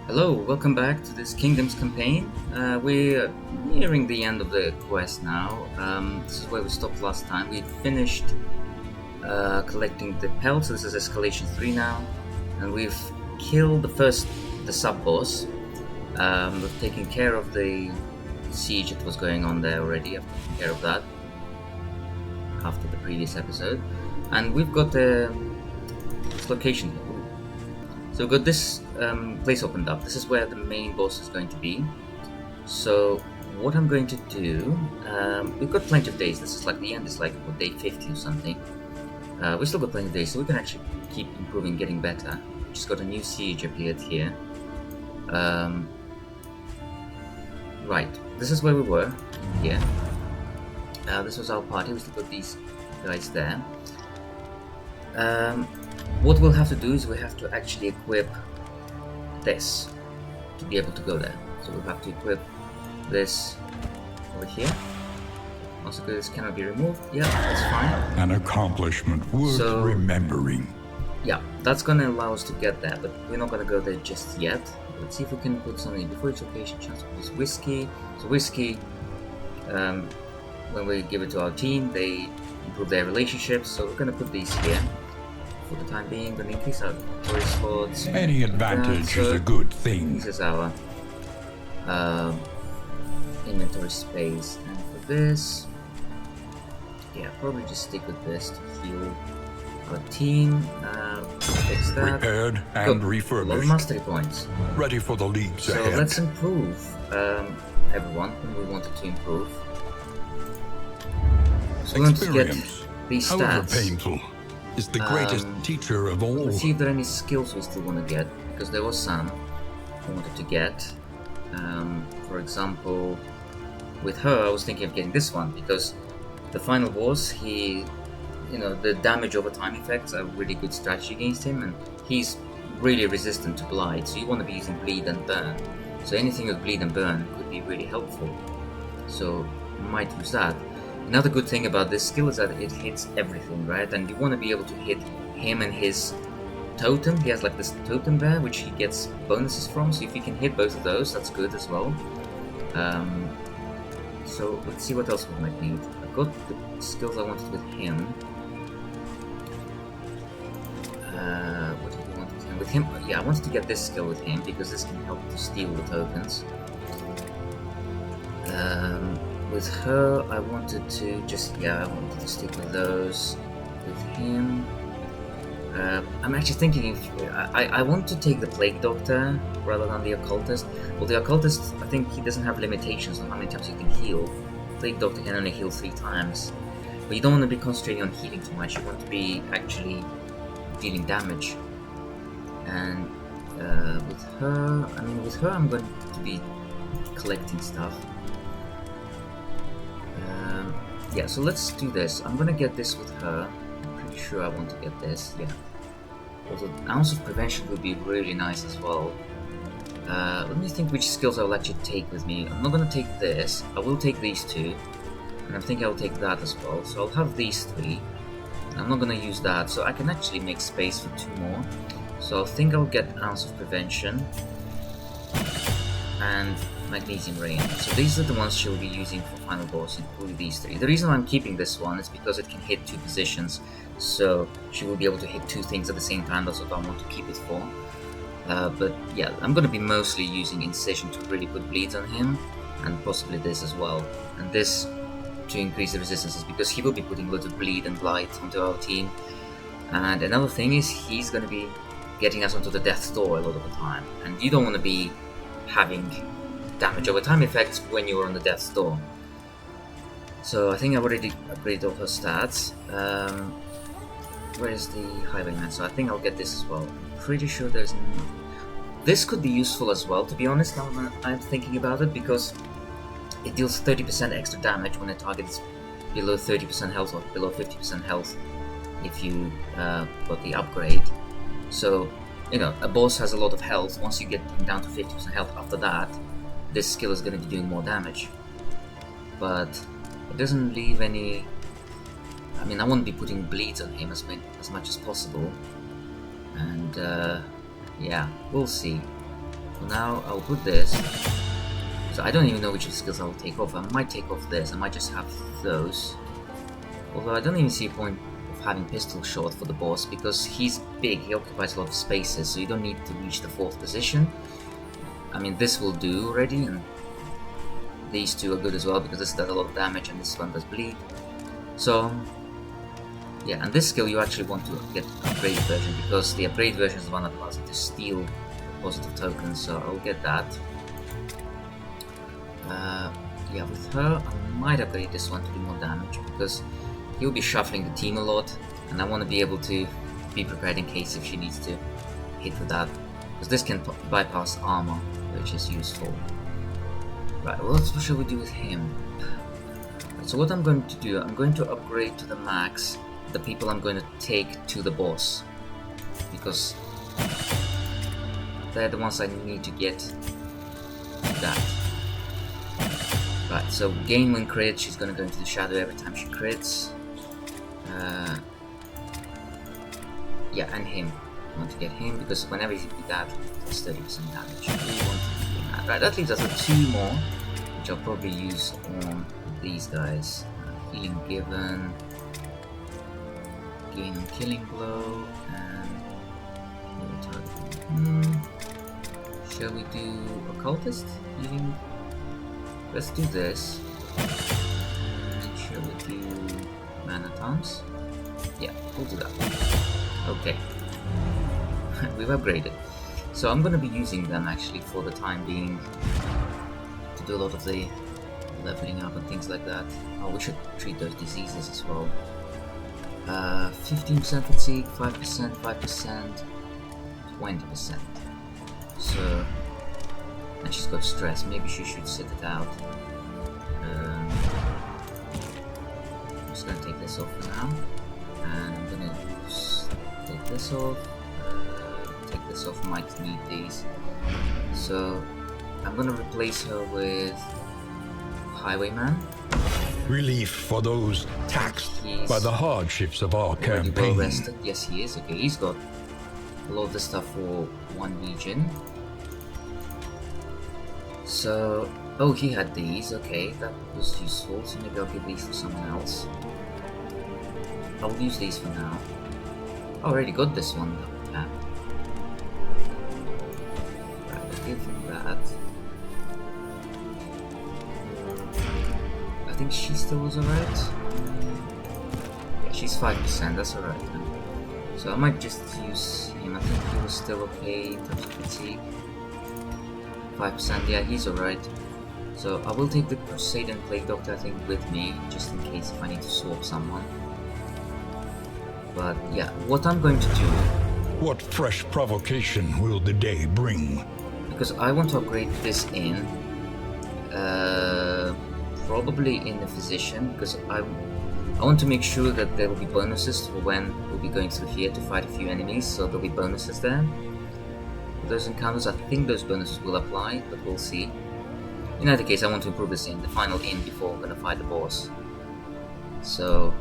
Hello, welcome back to this Kingdoms campaign. We're nearing the end of the quest now. This is where we stopped last time. We finished collecting the pelts, so this is escalation 3 now. And we've killed the sub-boss. We've taken care of the siege that was going on there already. I've taken care of that after the previous episode. And we've got this location here. So we've got this place opened up. This is where the main boss is going to be. So what I'm going to do, we've got plenty of days. This is like the end is like day 50 or something. We've still got plenty of days, so we can actually keep improving, getting better. Just got a new siege appeared here. Right, this is where we were, here. This was our party, we still got these guys there. What we'll have to do is we have to actually equip this to be able to go there. So we'll have to equip this over here. Also, this cannot be removed. Yeah, that's fine. An accomplishment worth remembering. Yeah, that's gonna allow us to get there, but we're not gonna go there just yet. Let's see if we can put something before each location. Chance to use whiskey. So whiskey, when we give it to our team, they improve their relationships. So we're gonna put these here. For the time being, going to increase our inventory spots. Any advantage is a good thing. This is our inventory space. And for this, yeah, probably just stick with this to heal our team. Fix that. Repaired and refurbished. A lot of mastery points. Ready for the leaps ahead. So let's improve everyone whom we wanted to improve. So we're going to get these stats. However painful, is the greatest teacher of all. Let's see if there are any skills we still want to get, because there was some I wanted to get. For example, with her, I was thinking of getting this one because the final boss, the damage over time effects are a really good strategy against him, and he's really resistant to blight. So you want to be using bleed and burn. So anything with bleed and burn could be really helpful. So might use that. Another good thing about this skill is that it hits everything, right? And you want to be able to hit him and his totem. He has like this totem there, which he gets bonuses from. So if you can hit both of those, that's good as well. So let's see what else we might need. I've got the skills I wanted with him. What did we want with him? With him, yeah, I wanted to get this skill with him because this can help to steal the tokens. With her, I wanted to stick with those. With him, I'm actually thinking if I want to take the Plague Doctor rather than the Occultist. Well, the Occultist, I think he doesn't have limitations on how many times you can heal. Plague Doctor can only heal 3 times. But you don't want to be concentrating on healing too much, you want to be actually dealing damage. And with her, I'm going to be collecting stuff. Yeah, so let's do this. I'm gonna get this with her. I'm pretty sure I want to get this, yeah. Also, Ounce of Prevention would be really nice as well. Let me think which skills I will actually take with me. I'm not gonna take this. I will take these 2. And I'm thinking I'll take that as well. So I'll have these 3. I'm not gonna use that, so I can actually make space for 2 more. So I think I'll get Ounce of Prevention and Magnesium Rain. So these are the ones she'll be using for final boss, including these 3. The reason why I'm keeping this one is because it can hit 2 positions, so she will be able to hit 2 things at the same time. That's what I want to keep it for. But yeah, I'm going to be mostly using Incision to really put bleeds on him, and possibly this as well. And this to increase the resistances, because he will be putting loads of bleed and blight onto our team. And another thing is he's going to be getting us onto the Death's Door a lot of the time, and you don't want to be having damage over time effects when you're on the Death's Door. So I think I've already upgraded all her stats. Where's the Highwayman? So I think I'll get this as well. I'm pretty sure there's this could be useful as well, to be honest, now that I'm thinking about it, because it deals 30% extra damage when a target is below 30% health or below 50% health if you got the upgrade. So, a boss has a lot of health. Once you get him down to 50% health after that, this skill is going to be doing more damage. But it doesn't leave any... I won't be putting bleeds on him as much as possible. And yeah, we'll see. For now, I'll put this. So I don't even know which of the skills I'll take off. I might take off this. I might just have those. Although I don't even see a point of having pistol shot for the boss because he's big. He occupies a lot of spaces, so you don't need to reach the 4th position. I mean, this will do already, and these two are good as well because this does a lot of damage and this one does bleed. So, yeah, and this skill you actually want to get the upgraded version because the upgraded version is the one that allows you to steal positive tokens, so I'll get that. Yeah, with her, I might upgrade this one to do more damage because he'll be shuffling the team a lot, and I want to be able to be prepared in case if she needs to hit with that, because this can bypass armor, which is useful. Right, what shall we do with him? So what I'm going to do, I'm going to upgrade to the max the people I'm going to take to the boss, because they're the ones I need to get that. Right, so gain when crits, she's going to go into the shadow every time she crits. Yeah, and him. I want to get him because whenever he do that, does 30% damage. We want to do that. Right, that leaves us with 2 more, which I'll probably use on these guys. Healing given, gain on killing blow, and shall we do occultist? Healing? Let's do this. And shall we do mana tons? Yeah, we'll do that. Okay. We've upgraded. So I'm gonna be using them actually for the time being to do a lot of the leveling up and things like that. Oh, we should treat those diseases as well. 15% fatigue, 5%, 5%, 20%. So, and she's got stress. Maybe she should sit it out. I'm just gonna take this off for now, and I'm gonna take this off. Take this off. Might need these. So I'm gonna replace her with Highwayman. Relief for those taxed by the hardships of our campaign. Well rested. Yes, he is. Okay, he's got a lot of the stuff for one region. So, oh, he had these. Okay, that was useful. So maybe I'll give these to someone else. I'll use these for now. I already got this one though. Yeah. Right, I'll give him that. I think she still was alright. Yeah, she's 5%, that's alright then. So I might just use him. I think he was still okay in terms of fatigue. 5%, yeah, he's alright. So I will take the Crusade and Plague Doctor, I think, with me, just in case if I need to swap someone. But yeah, what I'm going to do... What fresh provocation will the day bring? Because I want to upgrade this in. Probably in the Physician, because I want to make sure that there will be bonuses for when we'll be going through here to fight a few enemies, so there'll be bonuses there. For those encounters, I think those bonuses will apply, but we'll see. In either case, I want to improve this in, the final in, before we're going to fight the boss. So,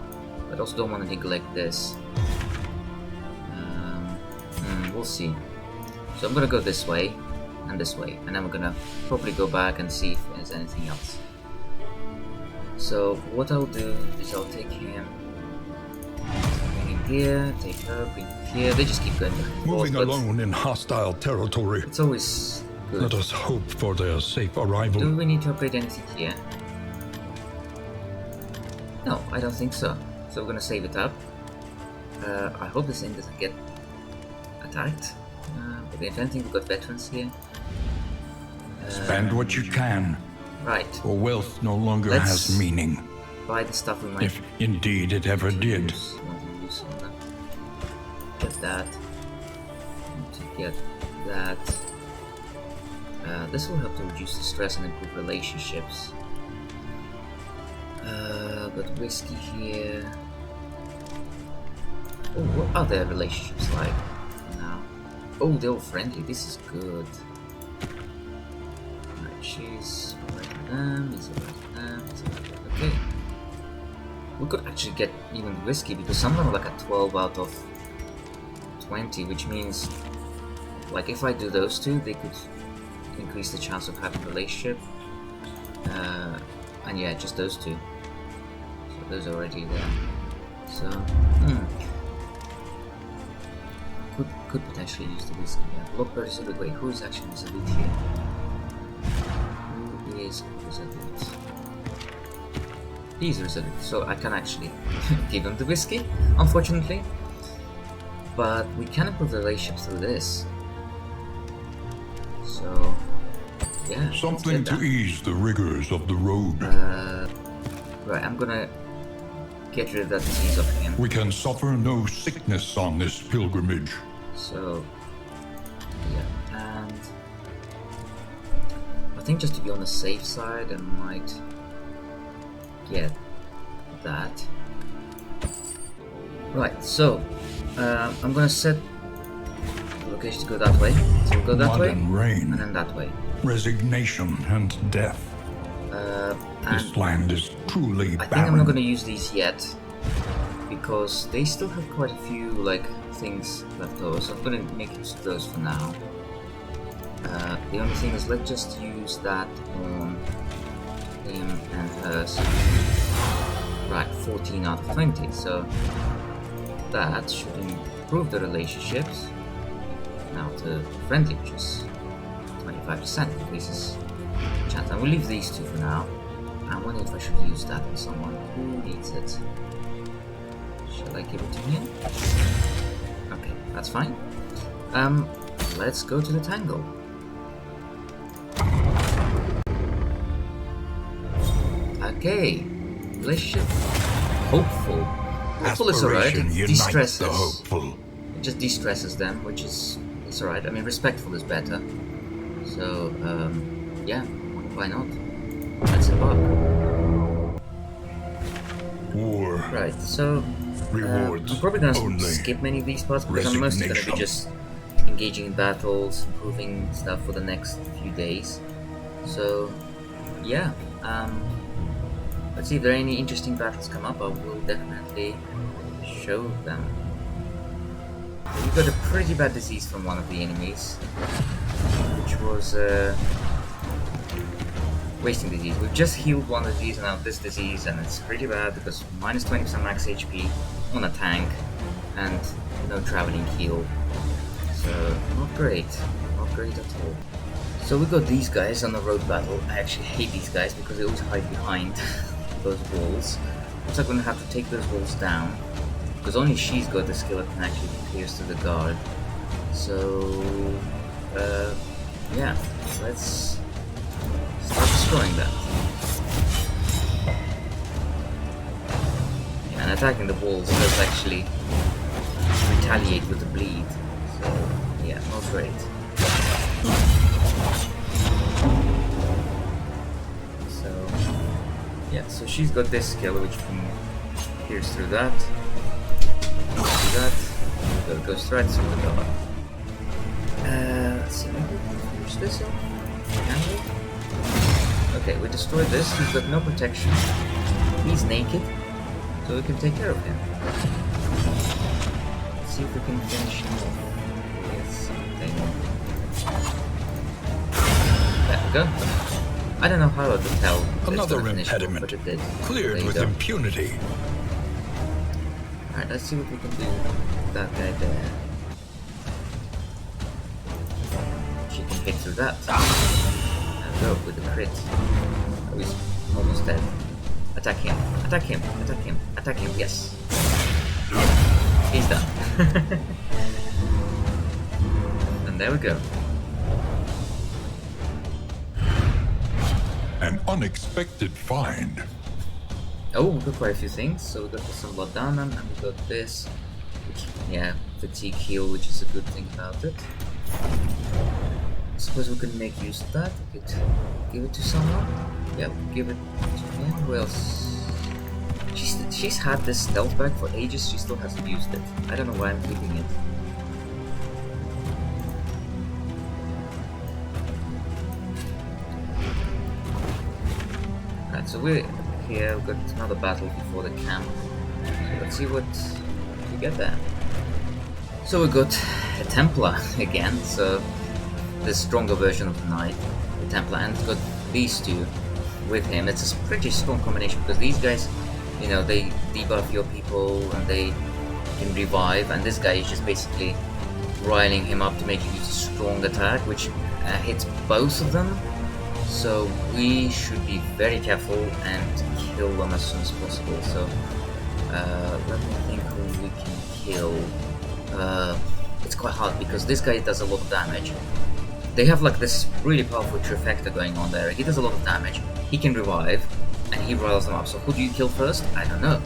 I also don't want to neglect this. We'll see. So I'm going to go this way, and then we're going to probably go back and see if there's anything else. So what I'll do is I'll take him, bring him here, take her, bring him here. They just keep going back and forth. Moving alone in hostile territory. It's always good. Let us hope for their safe arrival. Do we need to upgrade anything here? No, I don't think so. So we're gonna save it up. I hope this thing doesn't get attacked. But if anything, we've got veterans here. Spend what you can. Right. For wealth no longer has meaning. Buy the stuff we might. If indeed it ever did. Get that. Get that. This will help to reduce the stress and improve relationships. Got whiskey here. Oh, what are their relationships like now? Oh, they're all friendly. This is good. Right, she's alright with them. He's alright with them. He's alright with them. Okay. We could actually get even whiskey because some of them are like a 12 out of 20, which means, like, if I do those two, they could increase the chance of having a relationship. And yeah, just those two. So those are already there. So could potentially use the whiskey. Yeah. Blockbird is a good way. Who is actually resolute here? Who is resolute? He's resolute, so I can actually give him the whiskey, unfortunately. But we can improve the relationship through this. So yeah. Something to ease the rigors of the road. Right, I'm gonna get rid of that disease of him. We can suffer no sickness on this pilgrimage. So yeah, and I think just to be on the safe side, I might get that. Right, so I'm gonna set the location to go that way. So we'll go that Mud way, and rain, and then that way. resignation and death. This land is truly I barren. think I'm not gonna use these yet because they still have quite a few like things left over. So I'm gonna make use of those for now. The only thing is, let's just use that on him and hers. Right, 14 out of 20. So that should improve the relationships. Now to friendly, which is 25% increases chance. I will leave these two for now. I'm wondering if I should use that on someone who needs it. Shall I give it to him? Okay, that's fine. Let's go to the tangle. Okay, relationship hopeful. Hopeful is alright. It distresses. The hopeful. It just distresses them, which is it's alright. I mean, respectful is better. So yeah, why not? Let's embark. War. Right, so Rewards. I'm probably gonna only. skip many of these parts because I'm mostly gonna be just engaging in battles, improving stuff for the next few days. So yeah, let's see if there are any interesting battles come up. I will definitely show them. We got a pretty bad disease from one of the enemies, which was wasting disease. We've just healed one disease and now this disease, and it's pretty bad because minus 20% max HP on a tank and no traveling heal. So not great at all. So we got these guys on the road battle. I actually hate these guys because they always hide behind those walls. So I'm gonna have to take those walls down because only she's got the skill that can actually pierce through the guard. So yeah, let's start destroying that. Yeah, and attacking the walls does actually retaliate with the bleed. So yeah, not great. So yeah, so she's got this skill which can pierce through that. Do that. So it goes right through the door. Let's see, maybe we can finish this up? Can we? Okay, we destroyed this. He's got no protection. He's naked, so we can take care of him. Let's see if we can finish him off. Yes, something. There we go. I don't know how to tell. Another impediment. But it did. Cleared with impunity. Alright, let's see what we can do with that guy there. She can hit through that. And go with the crit. Oh, he's almost dead. Attack him, attack him, attack him, attack him, yes. He's done. And there we go. An unexpected find. Oh, we got quite a few things. So we got some laudanum and we got this. Which, yeah, fatigue heal, which is a good thing about it. I suppose we could make use of that. We could give it to someone. Yeah, we could give it to him. Who else? She's had this stealth bag for ages. She still hasn't used it. I don't know why I'm keeping it. Right, so we're here. We've got another battle before the camp. So let's see what we get there. So we got a Templar again. So the stronger version of the Knight, the Templar, and got these two with him. It's a pretty strong combination because these guys, you know, they debuff your people and they can revive, and this guy is just basically riling him up to make him use a strong attack, which hits both of them. So we should be very careful and kill them as soon as possible. So let me think who we can kill. It's quite hard because this guy does a lot of damage. They have like this really powerful trifecta going on there. He does a lot of damage. He can revive, and he riles them up. So who do you kill first? I don't know.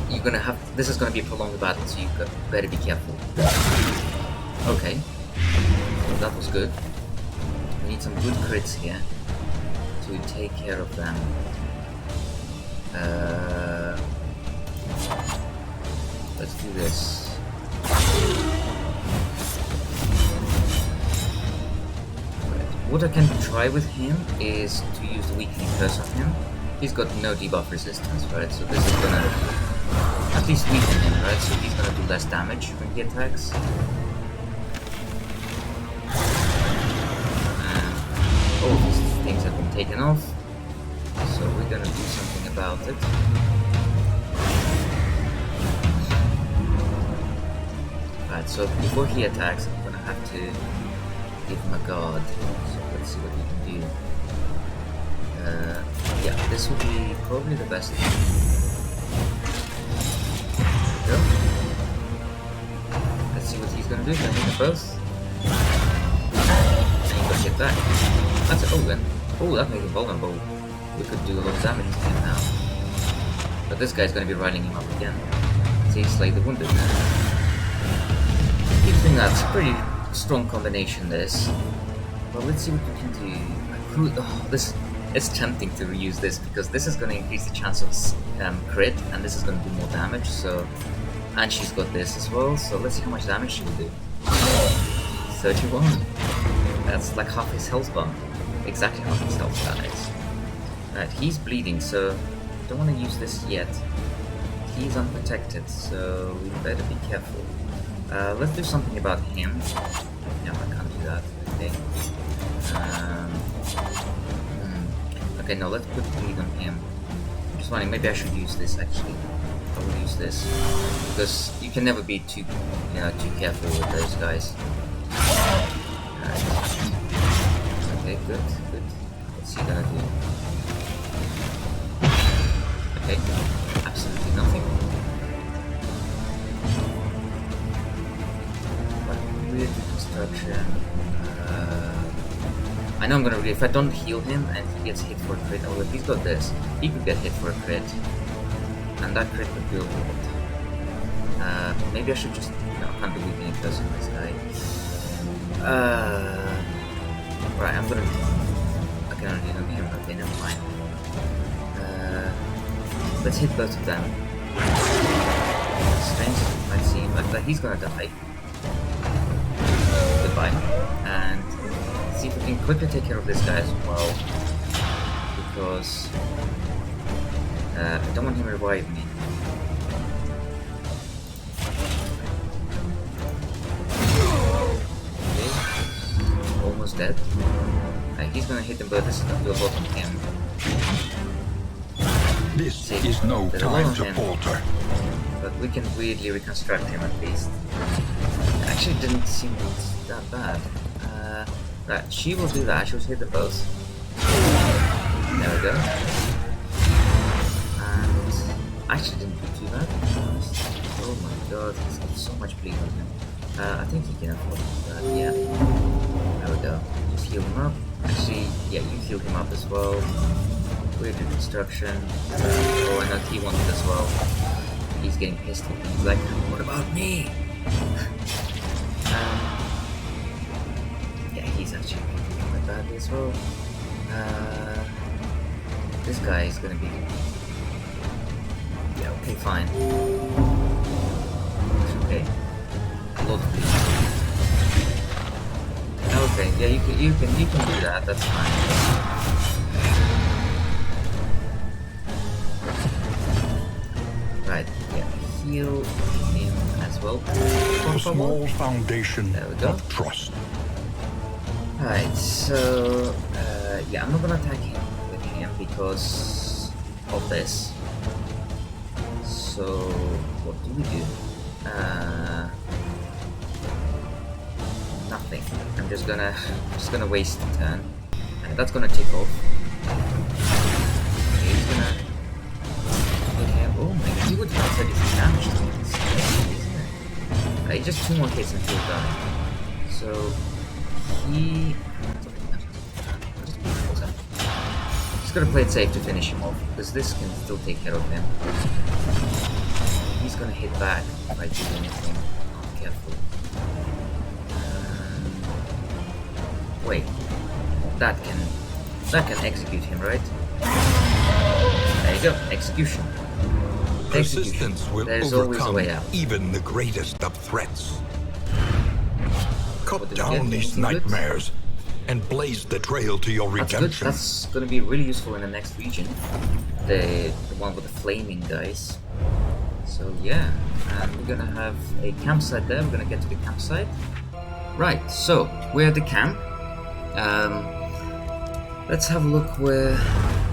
You're gonna have. This is gonna be a prolonged battle, so you better be careful. Okay, well, that was good. We need some good crits here to take care of them. Let's do this. What I can try with him is to use the weakening curse on him. He's got no debuff resistance, right? So this is gonna at least weaken him, right? So he's gonna do less damage when he attacks. All of these things have been taken off, so we're gonna do something about it. Right, so before he attacks, I'm gonna have to give him a guard. So let's see what we can do. Yeah, this would be probably the best thing. There we go. Let's see what he's gonna do. Can I hit them both? And he got hit back. That's it. Oh, then. Oh, that made him vulnerable. We could do a lot of damage to him now. But this guy's gonna be riding him up again. See, slay the wounded now. I think that's a pretty strong combination, this. Well, let's see what we can do. Oh, it's tempting to reuse this because this is going to increase the chance of crit, and this is going to do more damage. So, and she's got this as well. So let's see how much damage she will do. 31. That's like half his health bar. Exactly half his health bar is. Right, he's bleeding, so don't want to use this yet. He's unprotected, so we better be careful. Let's do something about him. No, I can't do that. Okay. Okay, no, let's put bleed on him. I'm just wondering, maybe I should use this actually. I will use this because you can never be too, too careful with those guys. Right. Okay, good. What's he gonna do? Okay, absolutely nothing. Weird reconstruction. I know I'm gonna if I don't heal him and he gets hit for a crit, oh, if he's got this, he could get hit for a crit, and that crit would do a lot. Maybe I should just I can't do weakening curse on this guy. Right, I'm gonna. I can only do him. Okay, never mind. Let's hit both of them. Strange as it might seem, but he's gonna die. Goodbye. And see if we can quickly take care of this guy as well, because I don't want him to revive me. Okay, almost dead. He's gonna hit them both. This is gonna do a lot on him. This is no time to falter. But we can weirdly reconstruct him at least. Actually, didn't seem that bad. Right, she will do that. She'll hit them both. There we go. And actually didn't do too bad. Oh my god, he's got so much bleed on him. I think he can afford that. Yeah. There we go. Just heal him up. Actually, yeah, you heal him up as well. Weird reconstruction. Oh, I know he wanted as well. He's getting pissed at me. He's like, what about me? Yeah, he's actually quite badly as well. This guy is gonna be... Yeah, okay, fine. It's okay. A lot of bleeding. Okay, yeah, you can do that. That's fine. Right, yeah, heal him as well. A small foundation There we go. of trust. Right, so yeah, I'm not gonna attack him with him because of this. So what do we do? Nothing. I'm just gonna waste a turn. That's gonna tick off. Okay, he's gonna hit him. Oh my god, he would have 33 damage to me. It's crazy, isn't it? Just 2 more hits and he'll die. So he just gonna play it safe to finish him off, because this can still take care of him. He's gonna hit back if I do anything. Oh, careful. Wait, that can execute him, right? There you go, execution. Persistence will There's always a overcome way out. even the greatest of threats. Cut What did down we get? these Anything good? nightmares and blaze the trail to your That's good. redemption. That's gonna be really useful in the next region. The one with the flaming guys. So yeah, and we're gonna have a campsite there. We're gonna get to the campsite. Right, so we're at the camp. Let's have a look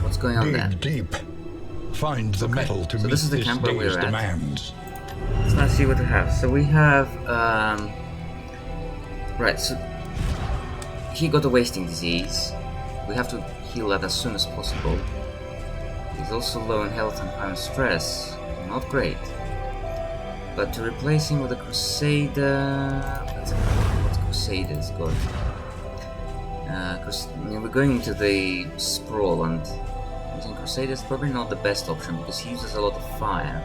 what's going on there. Dig deep. Find the metal to so meet this is the this camp where day's we're at. demands. Let's now see what we have. So we have right, so he got a wasting disease. We have to heal that as soon as possible. He's also low in health and high on stress. Not great. But to replace him with a Crusader... What's Crusader's got? I mean, we're going into the Sprawl, and using Crusader's probably not the best option because he uses a lot of fire.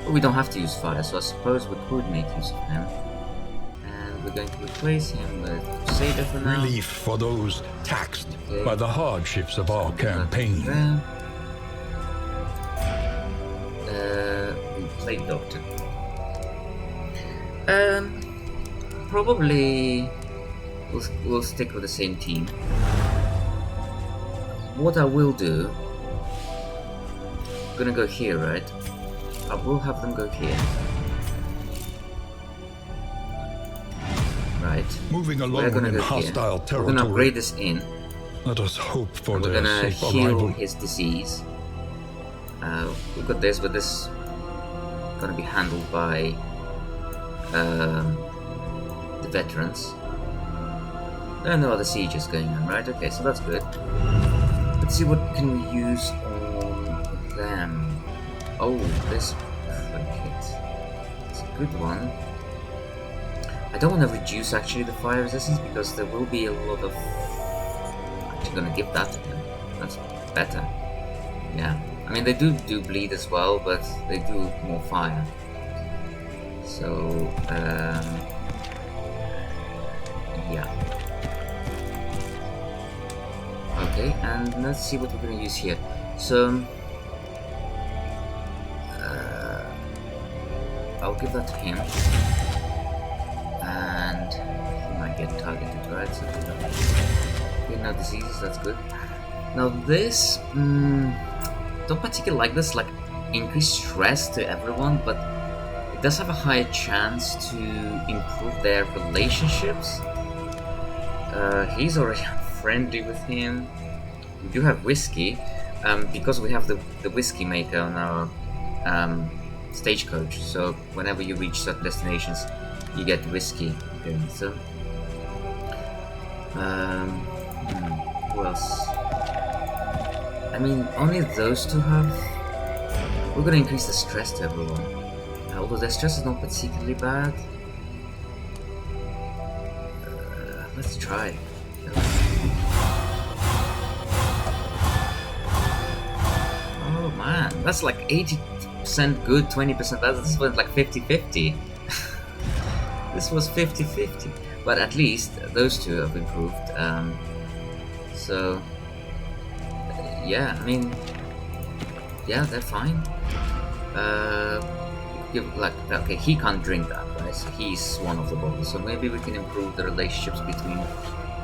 But we don't have to use fire, so I suppose we could make use of him. And we're going to replace him with Crusader for now. Relief for those taxed by the hardships of our campaign. We played Doctor. Probably we'll stick with the same team. What I will do, I'm gonna go here, right? I will have them go here. Right. Moving We're along gonna in go hostile here. territory. We're gonna upgrade this in. Let us hope for We're their gonna safe heal arrival. his disease. We've got this, but this gonna be handled by the veterans. There are no other sieges going on, right? Okay, so that's good. Let's see what can we use on them. Oh, this trinket. It's a good one. I don't want to reduce actually the fire resistance because there will be a lot of... I'm actually gonna give that to him. That's better. Yeah. I mean, they do bleed as well, but they do more fire. So, yeah. Okay, and let's see what we're going to use here. So, I'll give that to him. And he might get targeted, right? So, okay, no diseases, that's good. Now this, don't particularly like this, like increased stress to everyone, but it does have a higher chance to improve their relationships. He's already friendly with him. We do have whiskey, because we have the whiskey maker on our stagecoach. So whenever you reach certain destinations, you get whiskey. Okay, so who else? I mean, only those two have. We're gonna increase the stress to everyone. Although their stress is not particularly bad. Let's try. Oh man, that's like 80% good, 20% bad. This was like 50-50. This was 50-50. But at least those two have improved. So yeah, I mean, yeah, they're fine. Okay, he can't drink that, right? So he's one of the bottles. So maybe we can improve the relationships between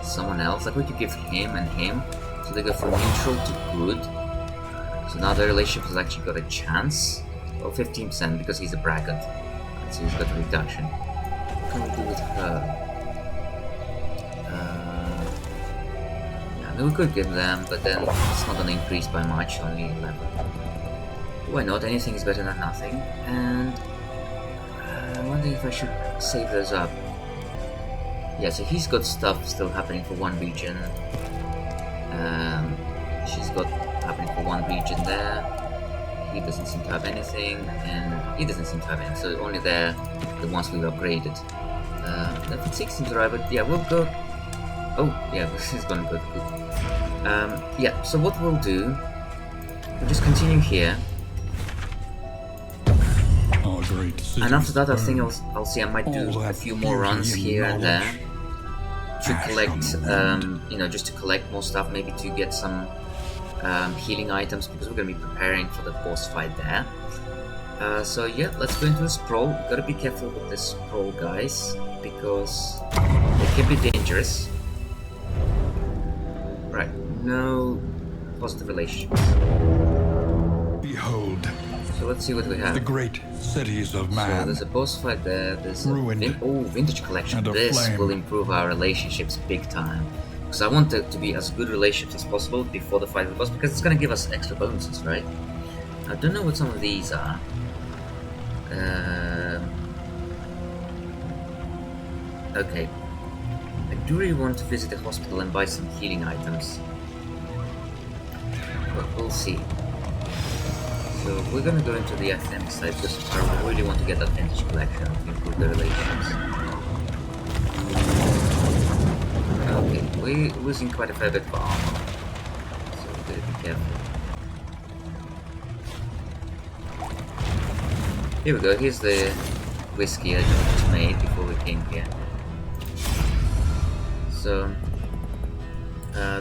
someone else. Like we could give him and him, so they go from neutral to good. So now their relationship has actually got a chance. Well, 15% because he's a braggart. So he's got a reduction. What can we do with her? We could give them, but then it's not gonna increase by much, only 11. Why not? Anything is better than nothing. And I'm wondering if I should save those up. Yeah, so he's got stuff still happening for one region. She's got happening for one region there. He doesn't seem to have anything, and he doesn't seem to have anything. So only there, the ones we've upgraded. That fatigue seems alright, but yeah, we'll go. Oh, yeah, this is gonna go good. Yeah, so what we'll do, we'll just continue here. And after that, I think I'll see. I might do a few more runs here and there to collect, you know, just to collect more stuff, maybe to get some healing items, because we're gonna be preparing for the boss fight there. So yeah, let's go into the sprawl. We've gotta be careful with this sprawl, guys, because it can be dangerous. Right, no positive relationships. Behold. So let's see what we have. The great cities of man. So there's a boss fight there. There's ruined. Vintage collection. And This flame. will improve our relationships big time. Because I want it to be as good relationships as possible before the fight with the boss, because it's gonna give us extra bonuses, right? I don't know what some of these are. Okay. I do really want to visit the hospital and buy some healing items. But we'll see. So we're gonna go into the academic side because I really want to get that vintage collection to improve the relations. Okay, we're losing quite a fair bit of armor, so we gotta be careful. Here we go, here's the whiskey I just made before we came here. So,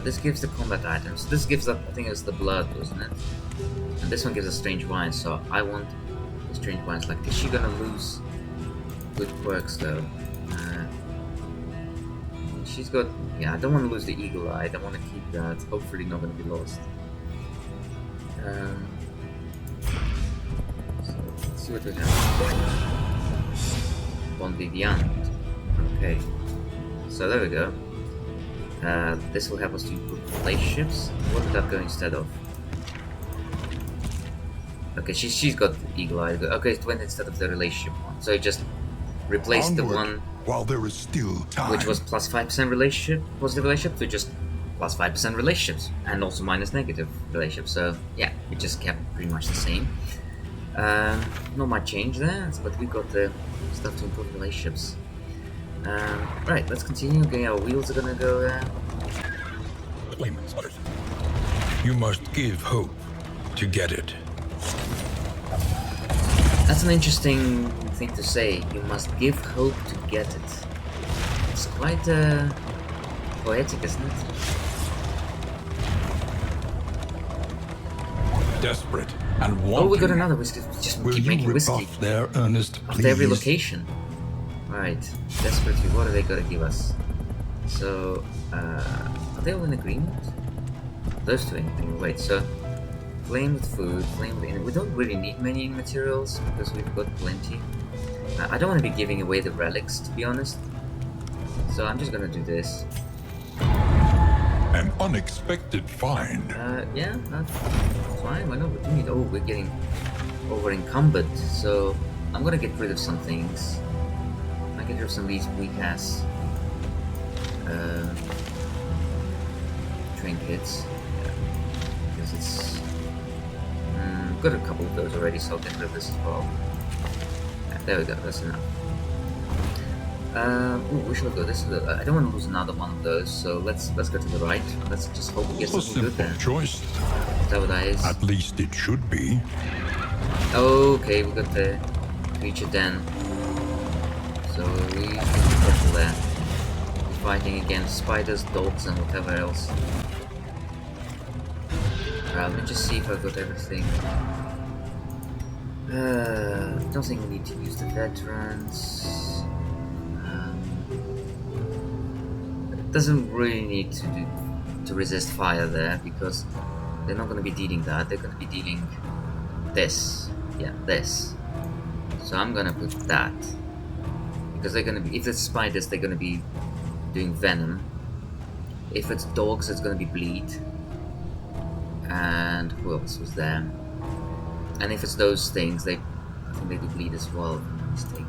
this gives the combat items. This gives up, I think it's the blood, wasn't it? And this one gives us strange wine, so I want the strange wines. Like, is she gonna lose good quirks though? She's got, yeah, I don't want to lose the eagle eye. I don't want to keep that. Hopefully not going to be lost. So let's see what we have. Bon Vivant. Okay. So there we go. This will help us to improve relationships. What did that go instead of? Okay, she's got eagle eye. Okay, it went instead of the relationship one. So it just replaced the one while there is still time, which was plus 5% relationship, positive relationship, to just plus 5% relationships, and also minus negative relationships. So yeah, it just kept pretty much the same. Not much change there, but we got the stuff to improve relationships. Right, let's continue. Okay, our wheels are gonna go there. You must give hope to get it. That's an interesting thing to say. You must give hope to get it. It's quite poetic, isn't it? Desperate and wanting. Oh, we got another whiskey. Just Will keep you making rip whiskey off their earnest pleas? after every location. Right. Desperately, what are they gonna give us? So, are they all in agreement? Those two in agreement. Wait, so flame with food, flame with... We don't really need many materials because we've got plenty. I don't want to be giving away the relics, to be honest. So I'm just gonna do this. An unexpected find. Yeah, that's fine. Why not? We do need... Oh, we're getting over encumbered. So I'm gonna get rid of some things. I get rid of some of these weak ass trinkets. Yeah. Because it's... got a couple of those already, so I'll get rid of this as well. Yeah, there we go, that's enough. Where should I go? This is I don't want to lose another one of those, so let's go to the right. Let's just hope we get A something good simple there. choice. Is that what that is? At least it should be. Okay, we got the creature den. So we need to be careful there. Fighting against spiders, dogs, and whatever else. Let me just see if I've got everything. Don't think we need to use the veterans. It doesn't really need to resist fire there, because they're not going to be dealing that. They're going to be dealing this. Yeah, this. So I'm going to put that. Because they're going to be, if it's spiders, they're going to be doing venom. If it's dogs, it's gonna be bleed. And who else was there? And if it's those things, I think they do bleed as well, if I'm not mistaken.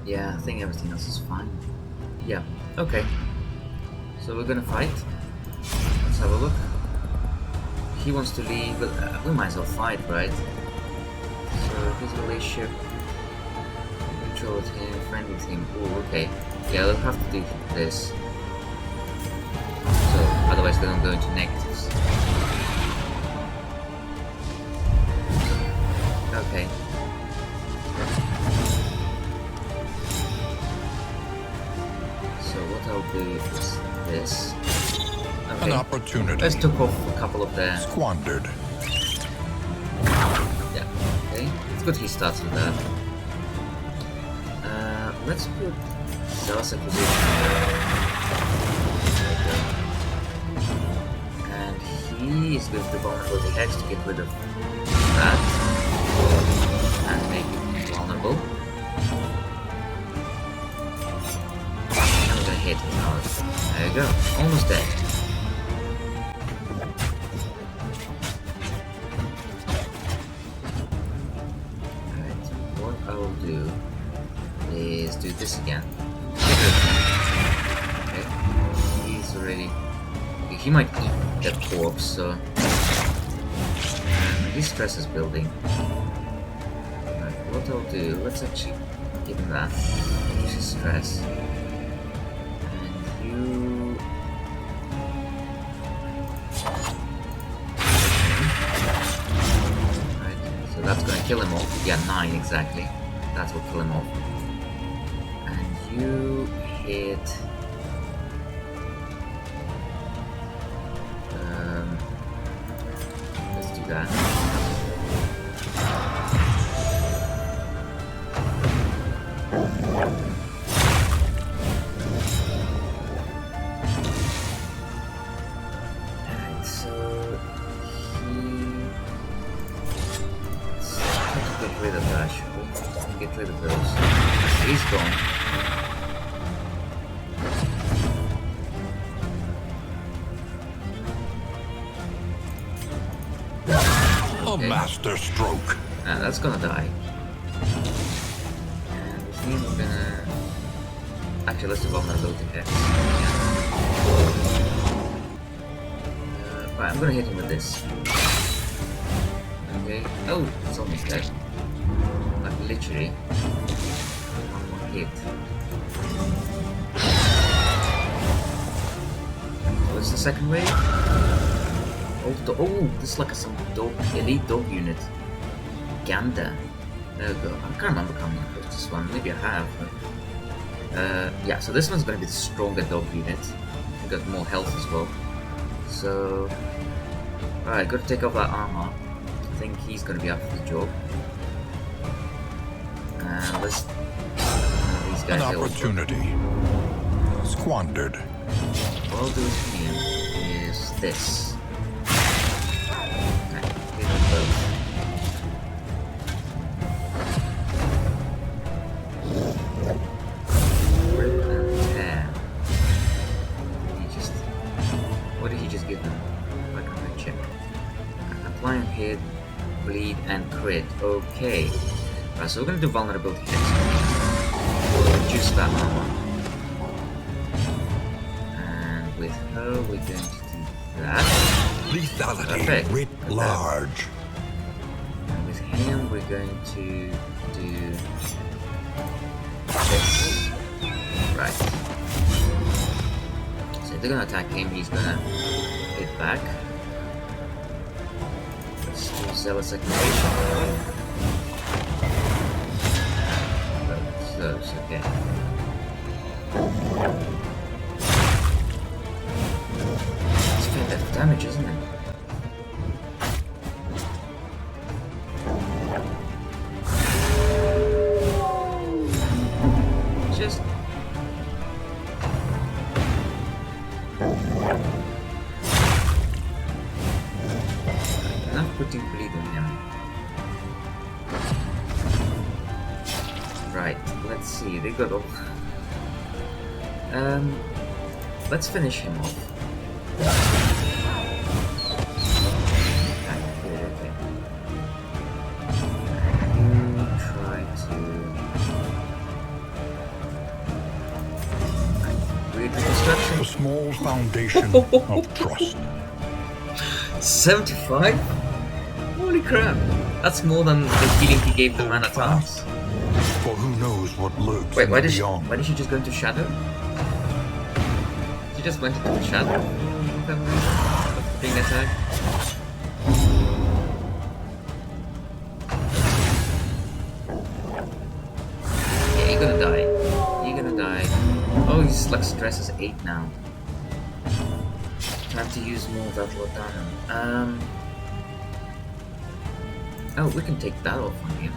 Yeah, I think everything else is fine. Yeah, okay. So we're gonna fight. Let's have a look. He wants to leave, but we might as well fight, right? So his relationship, neutral with him, friend with him. Ooh, okay. Yeah, we'll have to do this. So otherwise they don't go into negatives. Okay. So what I'll do is this. Okay. An opportunity. Let's took off a couple of their... Squandered. Yeah, okay. It's good he starts with that. Let's put Zealous Acquisition there. And he is going to vulnerability Hex to get rid of that. And make it vulnerable. I'm gonna hit him now. There you go. Almost dead. Is do this again. Okay. He's already... He might eat that corpse, so... His stress is building. Right, what I'll do... Let's actually give him that. Reduce his stress. And you... Right, so that's gonna kill him off. Yeah, 9 exactly. That will kill him off. You hit let's do that. Alright, so let's try to get rid of that, shall we? Get rid of those. He's gone. A master stroke. That's gonna die. And with him, we're gonna... Actually, let's do vulnerability Hex. Right, I'm gonna hit him with this. Okay. Oh, it's almost dead. Like, literally. One more hit. What's the second wave? Oh, this is like some elite dog unit. Gander. There we go. I can't remember how many I put this one. Maybe I have. But, yeah, so this one's going to be the stronger dog unit. We got more health as well. So, alright, got to take off that armor. I think he's going to be up for the job. And let's. These guys. An opportunity. Squandered. What I'll do with him is this. Hit, bleed, and crit. Okay. Right, so we're gonna do vulnerability Hex. Reduce that armor. And with her, we're going to do that. Lethality writ large. And with him, we're going to do this. Right. So if they're gonna attack him, he's gonna hit back. Zealous Activation. Those, okay. It's a bit of damage, isn't it? Just... Enough putting bleed on him. Right, let's see. They're got all. Let's finish him off. Okay. Try to. Weird reconstruction. A small foundation of trust. 75? Holy crap! That's more than the healing he gave the man at times. For who knows what lurks Wait, why did she just go into shadow? She just went into the shadow? Being attacked? Yeah, you're gonna die. You're gonna die. Oh, his like stress is 8 now. Time to use more of that laudanum. Oh, we can take that off on him.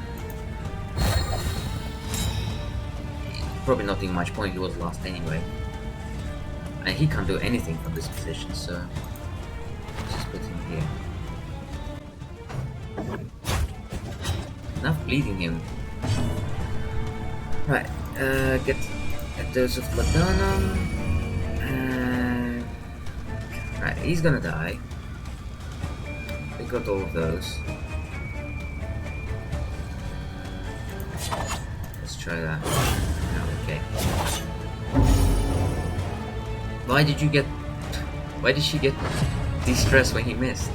Probably not in much point, he was last anyway. And he can't do anything from this position, so let's just put him here. Enough bleeding him. Right, get a dose of laudanum. Right, he's gonna die. We got all of those. Let's try that. No, okay. Why did she get distressed when he missed?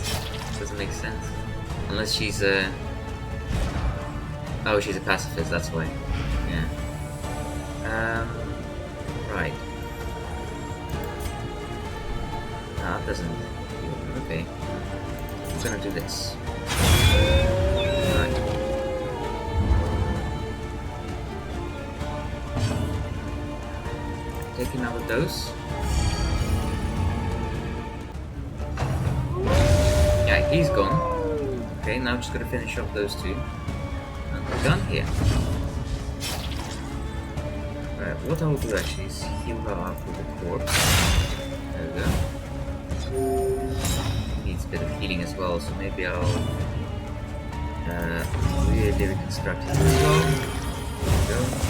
Doesn't make sense. Unless she's a... Oh, she's a pacifist, that's why. Yeah. Right. No, that doesn't... Okay. I'm gonna do this. Right. Take another dose. Yeah, he's gone. Okay, now I'm just gonna finish off those two. And we're done here. Right, what I will do actually is heal her up with a corpse. There we go. Needs a bit of healing as well, so maybe I'll really reconstruct it as well. There we go.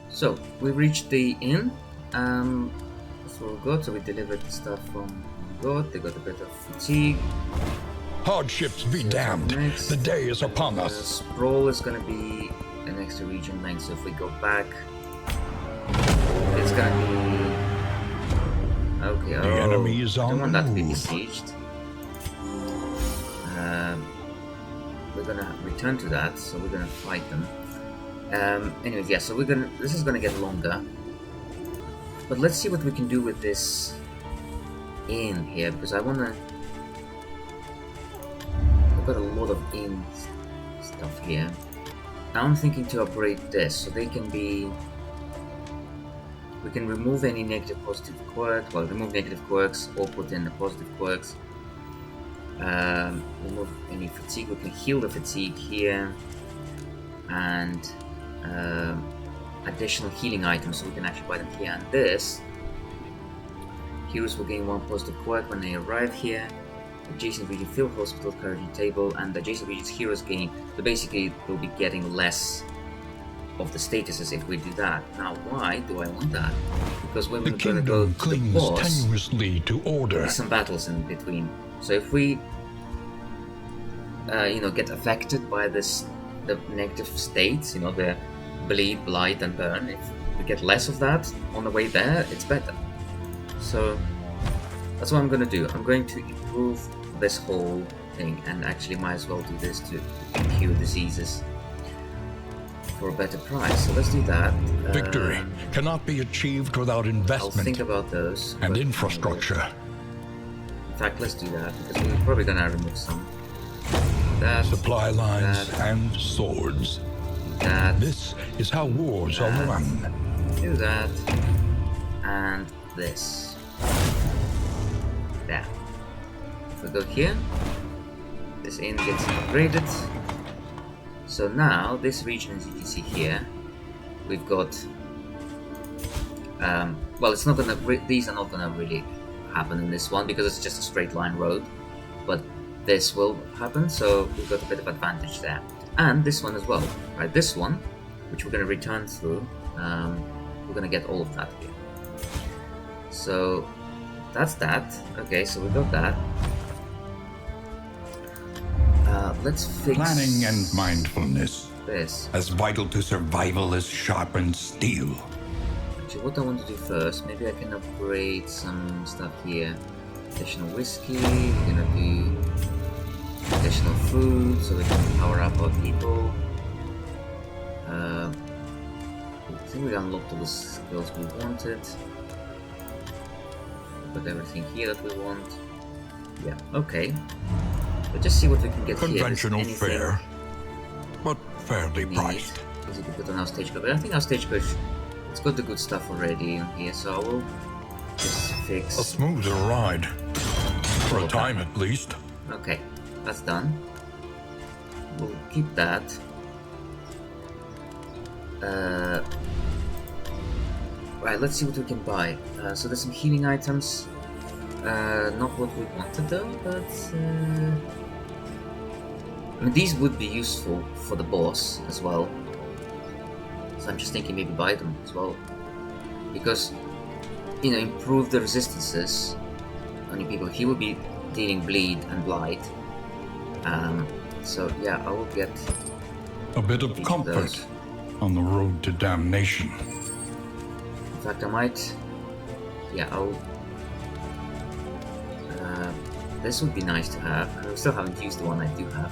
So, we reached the inn. That's what we got. So we delivered the stuff from God. They got a bit of fatigue. Hardships be damned. The day is upon us. Sprawl is going to be an extra region length. So if we go back, it's going to be... Okay, the enemy is I on don't want that to be move. besieged. We're going to return to that. So we're going to fight them. Anyways, yeah, so this is gonna get longer. But let's see what we can do with this inn here, because I've got a lot of inn stuff here. Now I'm thinking to upgrade this, so they can be... We can remove any negative positive quirk, well, remove negative quirks, or put in the positive quirks. Remove any fatigue, we can heal the fatigue here. And additional healing items, so we can actually buy them here. And this, heroes will gain 1 positive quirk when they arrive here. Adjacent region field hospital, courage table, and adjacent region's heroes gain. So basically, we'll be getting less of the statuses if we do that. Now, why do I want that? Because when we're going to go to the boss, tenuously to order. there's some battles in between. So if we, get affected by the negative states, the bleed, blight, and burn. If we get less of that on the way there, it's better. So that's what I'm going to do. I'm going to improve this whole thing, and actually might as well do this to cure diseases for a better price. So let's do that. Victory cannot be achieved without I'll investment think about those. and but infrastructure. In fact, let's do that, because we're probably going to remove some. That, Supply lines that, and swords. that. This is how wars are won. Do that, and this. There. If we go here, this inn gets upgraded. So now, this region, as you can see here, we've got... well, it's not gonna... These are not gonna really happen in this one, because it's just a straight line road. But this will happen, so we've got a bit of advantage there. And this one as well, right? This one, which we're going to return through, we're gonna get all of that here. So that's that. Okay, so we got that. Let's fix Planning and mindfulness, this. as vital to survival as sharpened steel. Actually, what I want to do first, maybe I can upgrade some stuff here. Additional whiskey, we're gonna do additional food so we can power up our people. I think we unlocked all the skills we wanted. Got everything here that we want. Yeah, okay. But just see what we can get here. Conventional fare, but fairly priced. Easy to put on our stagecoach. But I think our stagecoach, it's got the good stuff already in here, so I will just fix. A smoother ride, for a time at least. Okay, that's done. We'll keep that. Right, let's see what we can buy. So there's some healing items. Not what we wanted though, but I mean, these would be useful for the boss as well. So I'm just thinking maybe buy them as well, because you know, improve the resistances on your people. He will be dealing bleed and blight. So yeah, I will get a bit of comfort on the road to damnation. In fact, I might. Yeah, I'll. This would be nice to have. I still haven't used the one I do have.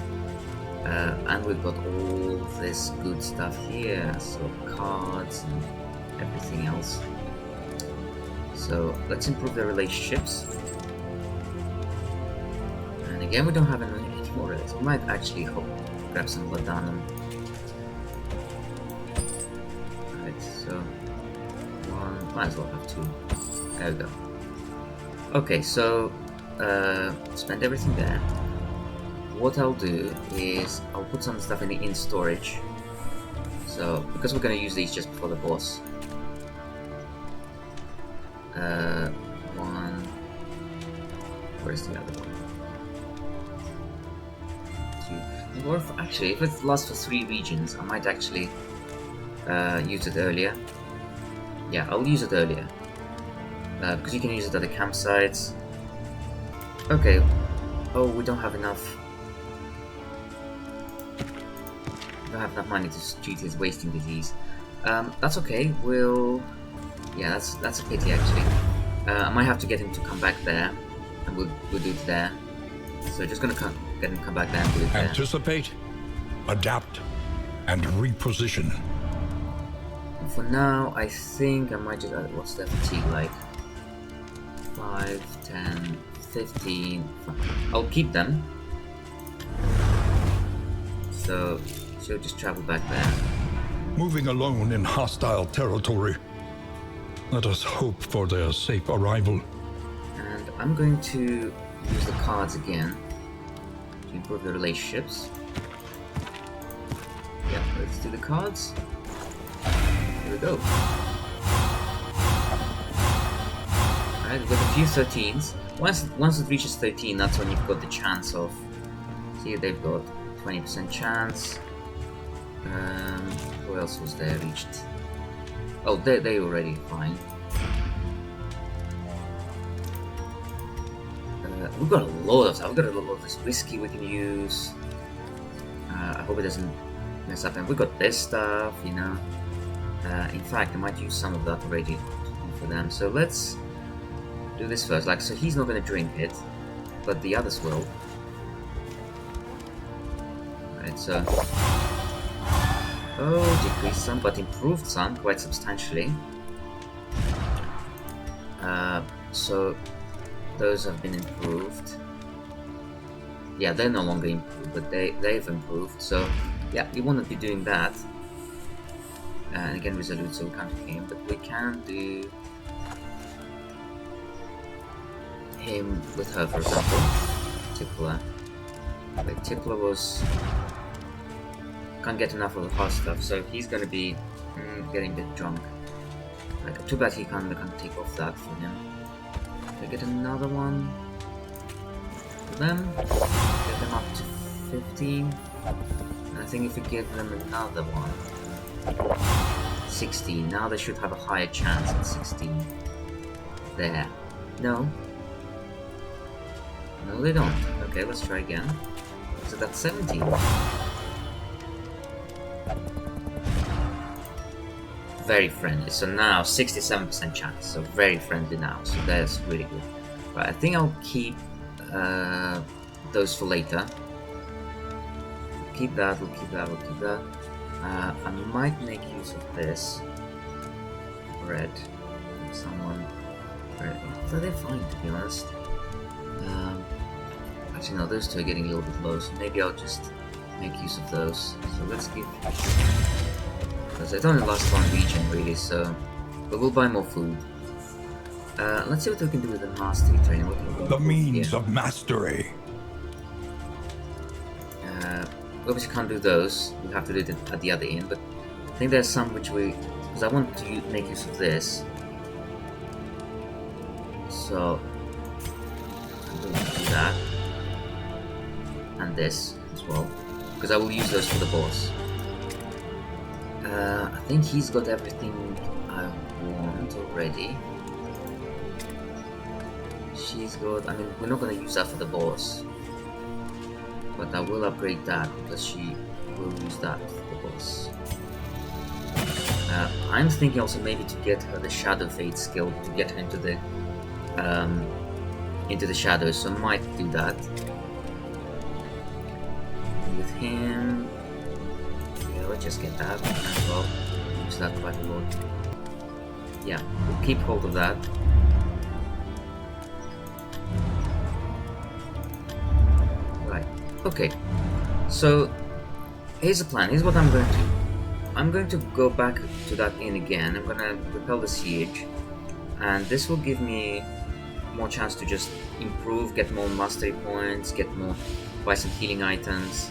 And we've got all this good stuff here, so cards and everything else. So let's improve the relationships. And again, we don't have any more of this. We might actually grab some laudanum. Right, so one, might as well have two. There we go. Okay, so spend everything there. What I'll do is I'll put some stuff in storage. So because we're gonna use these just before the boss. One. Where's the other one? Two. Or actually, if it lasts for 3 regions, I might actually use it earlier. Yeah, I'll use it earlier. Because you can use it at the campsites. Okay. Oh, we don't have enough. We don't have enough money to treat his wasting disease. That's okay. We'll. Yeah, that's a pity actually. I might have to get him to come back there, and we'll do it there. So just gonna get him to come back there and do it there. Anticipate, adapt, and reposition. For now, I think I might just. What's their fatigue like? 5, 10, 15. I'll keep them. So she'll just travel back there. Moving alone in hostile territory. Let us hope for their safe arrival. And I'm going to use the cards again to improve the relationships. Yeah, let's do the cards. Here we go. Alright, we've got a few 13s. Once it reaches 13, that's when you've got the chance of... See, they've got 20% chance. Who else was there reached? Oh, they already fine. We've got a lot of stuff. We've got a lot of this whiskey we can use. I hope it doesn't mess up. And we've got this stuff, you know. In fact, I might use some of that already for them. So let's do this first. Like, so he's not going to drink it, but the others will. Right, so... Oh, decreased some, but improved some quite substantially. So those have been improved. Yeah, they're no longer improved, but they've improved. So yeah, we want to be doing that. And again, resolute, so we can't do him, but we can do him with her, for example. Tippler. Like Tippler was. Can't get enough of the hot stuff, so he's gonna be getting a bit drunk. Like, too bad he can't take off that for him. Can I get another one for them? Get them up to 15. And I think if we give them another one, 16. Now they should have a higher chance at 16. There. No. No, they don't. Okay, let's try again. So that's 17. Very friendly. So now 67% chance. So very friendly now. So that's really good. But I think I'll keep those for later. Keep that. We'll keep that. We'll keep that. I might make use of this. Red. Someone. Red. So they're fine, to be honest. Actually, no, those two are getting a little bit low, so maybe I'll just make use of those. So let's give. Because it only lasts one region, really, so. But we'll buy more food. Let's see what we can do with the mastery training. The means of mastery. We obviously can't do those. We have to do it at the other end, but I think there's some which we. Because I want to make use of this. So. I'm going to do that. And this as well. Because I will use those for the boss. I think he's got everything I want already. She's got. I mean, we're not going to use that for the boss. But I will upgrade that because she will use that for the boss. I'm thinking also maybe to get her the Shadow Fade skill to get her into the shadows, so I might do that. And with him, yeah, let's just get that as well. Use that quite a lot. Yeah, we'll keep hold of that. Okay, so here's the plan. Here's what I'm going to do. I'm going to go back to that inn again. I'm going to repel the siege, and this will give me more chance to just improve, get more mastery points, buy some healing items.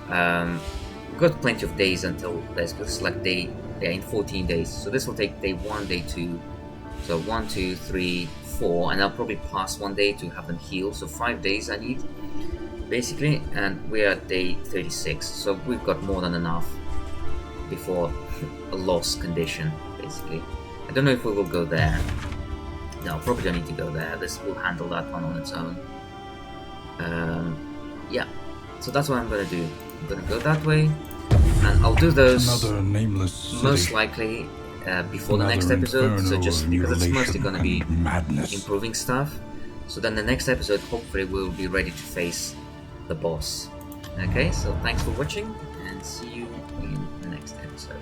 We've got plenty of days until this, because it's like in 14 days. So this will take day 1, day 2. So 1, 2, 3, 4, and I'll probably pass 1 day to have them heal. So 5 days I need. Basically, and we're at day 36, so we've got more than enough before a loss condition, basically. I don't know if we will go there. No, probably don't need to go there. This will handle that one on its own. Yeah, so that's what I'm gonna do. I'm gonna go that way, and I'll do those Another nameless city. Most likely before the next episode. So just because it's mostly gonna be madness. Improving stuff. So then the next episode, hopefully, we'll be ready to face the boss. Okay, so thanks for watching, and see you in the next episode.